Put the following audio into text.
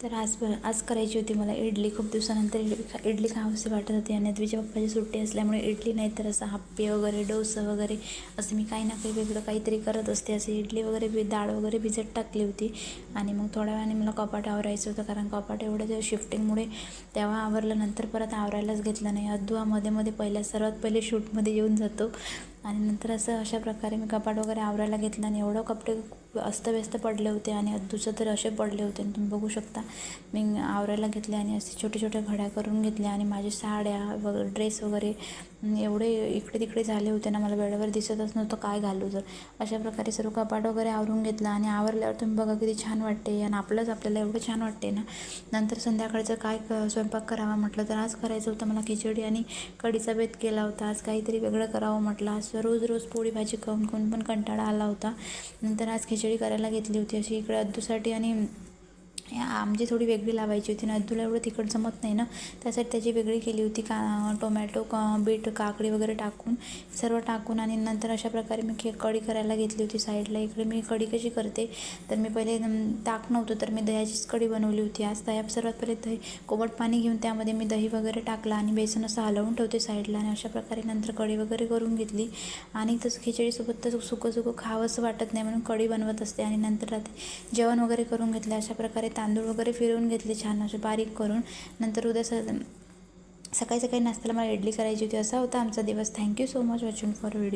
तर आज करायची होती मला इडली. खूप दिवसानंतर इडली खावीशी वाटत होती आणि अद्वीच्या पप्पाची सुट्टी असल्यामुळे इडली नाही तर असं हप्पे वगैरे, डोसा वगैरे असं मी काही ना काही वेगळं काहीतरी करत असते. असे इडली वगैरे डाळ वगैरे भिजत टाकली होती आणि मग थोड्या वेळाने मला कपाट आवरायचं होतं, कारण कपाट एवढं शिफ्टिंगमुळे तेव्हा आवरलं, नंतर परत आवरायलाच घेतलं नाही. अद्दू मध्ये सर्वात पहिले शूटमध्ये येऊन जातो आणि नंतर अशा प्रकारे मी कपाट वगैरे आवरायला घेतलं आणि एवढं कपडे अस्तव्यस्त पडले होते आणि अद्दूचं तर असे पडले होते आणि तुम्ही बघू शकता. मी आवरायला घेतले आणि असे छोटे छोटे घड्या करून घेतल्या आणि माझ्या साड्या वगैरे, ड्रेस वगैरे एवढे इकडे तिकडे झाले होते ना, मला वेळेवर दिसतच नव्हतं काय घालू. तर अशा प्रकारे सर्व कपाट वगैरे आवरून घेतलं आणि आवरल्यावर तुम्ही बघा किती छान वाटते आणि आपल्याला एवढं छान वाटते ना. नंतर संध्याकाळचं काय स्वयंपाक करावा म्हटलं तर आज करायचं होतं मला खिचडी आणि कढीचा बेत केला होता. आज काहीतरी वेगळं करावं म्हटलं. आज रोज रोज पोळी भाजी खाऊन पण कंटाळा आला होता. नंतर आज खिचडी करायला घेतली होती अशी इकडे अद्दूसाठी आणि आमची थोडी वेगळी लावायची होती ना. अद्दूला एवढं तिखट जमत नाही ना, त्यासाठी त्याची वेगळी केली होती. टोमॅटो, बीट, काकडी वगैरे सर्व टाकून आणि नंतर अशा प्रकारे मी कढी करायला घेतली होती साईडला. इकडे मी कढी कशी करते तर मी पहिले ताक नव्हतं तर मी दह्याचीच कढी बनवली होती. आज सर्वात पहिले कोमट पाणी घेऊन त्यामध्ये मी दही वगैरे टाकला आणि बेसन असं हलवून ठेवते साईडला आणि अशा प्रकारे नंतर कढी वगैरे करून घेतली. आणि तसं खिचडीसोबत तर सुकं खावंसं वाटत नाही म्हणून कढी बनवत असते. आणि नंतर जेवण वगैरे करून घेतले. अशा प्रकारे तांदूळ वगैरे फिरवून घेतले छान असे बारीक करून. नंतर उद्या सकाळी नाश्त्याला मला इडली करायची होती. असा होता आमचा दिवस. Thank you so much watching for video.